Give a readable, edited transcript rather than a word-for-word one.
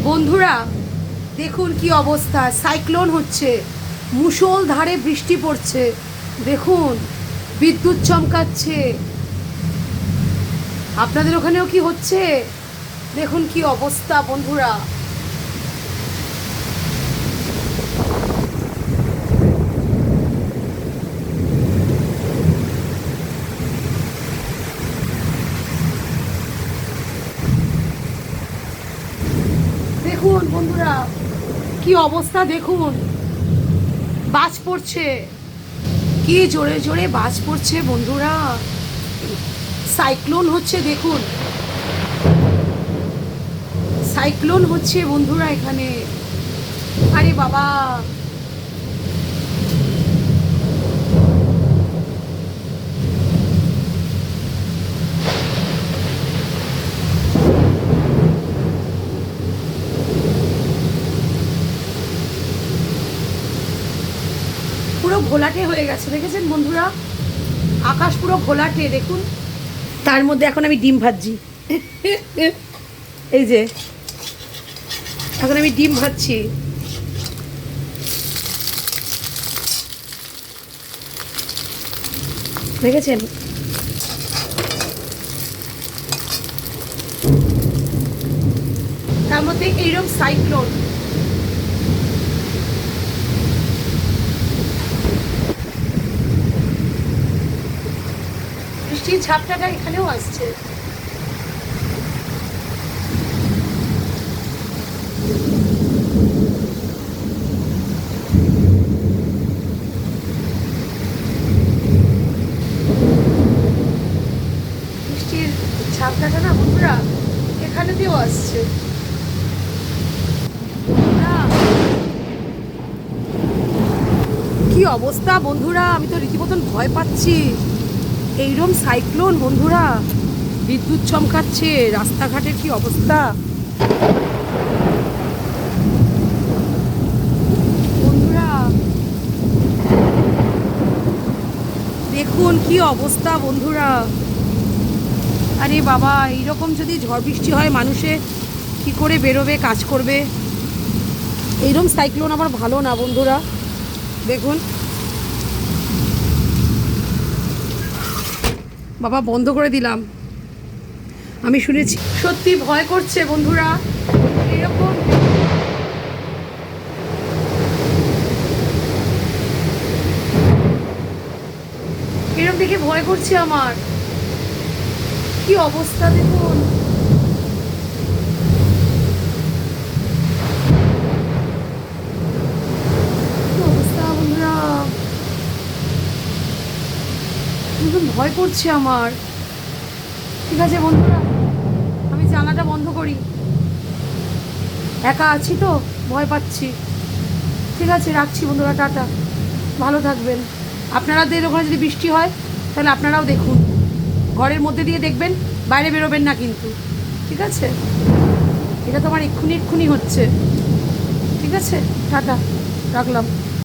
বন্ধুরা দেখুন কি অবস্থা, সাইক্লোন হচ্ছে, মুষলধারে বৃষ্টি পড়ছে, দেখুন বিদ্যুৎ চমকাচ্ছে। আপনাদের ওখানেও কি হচ্ছে? দেখুন কি অবস্থা বন্ধুরা। দেখুন বন্ধুরা কি অবস্থা, দেখুন বাজ পড়ছে, কি জোরে জোরে বাজ পড়ছে বন্ধুরা। সাইক্লোন হচ্ছে, দেখুন সাইক্লোন হচ্ছে বন্ধুরা এখানে। আরে বাবা, পুরো ঘোলাটে হয়ে গেছে, দেখেছেন বন্ধুরা? আকাশ পুরো ঘোলাটে, দেখুন। তার মধ্যে এখন আমি ডিম ভাজছি। এই যে এখন আমি ডিম ভাজছি। দেখেছেন? তার মধ্যে এইরকম সাইক্লোন। বৃষ্টির ঝাপটাটা এখানেও আসছে। বৃষ্টির ঝাপটাটা না বন্ধুরা এখানেতেও আসছে। কি অবস্থা বন্ধুরা, আমি তো রীতিমতন ভয় পাচ্ছি। এইরকম সাইক্লোন বন্ধুরা, বিদ্যুৎ চমকাচ্ছে, রাস্তাঘাটের কি অবস্থা বন্ধুরা। দেখুন কি অবস্থা বন্ধুরা। আরে বাবা, এইরকম যদি ঝড় বৃষ্টি হয় মানুষে কি করে বেরোবে, কাজ করবে? এইরকম সাইক্লোন আবার ভালো না বন্ধুরা। দেখুন বাবা, বন্ধ করে দিলাম। আমি শুনেছি, সত্যি ভয় করছে বন্ধুরা এরকম। এরকম দেখে ভয় করছে আমার। কি অবস্থা দেখুন। কি অবস্থা বন্ধুরা, একদম ভয় করছে আমার। ঠিক আছে বন্ধুরা, আমি জানালাটা বন্ধ করি, একা আছি তো ভয় পাচ্ছি। ঠিক আছে, রাখছি বন্ধুরা, টাটা, ভালো থাকবেন। আপনাদের ওখানে যদি বৃষ্টি হয় তাহলে আপনারাও দেখুন, ঘরের মধ্যে দিয়ে দেখবেন, বাইরে বেরোবেন না কিন্তু। ঠিক আছে? এটা তো আমার এক্ষুনি হচ্ছে। ঠিক আছে, টাটা, রাখলাম।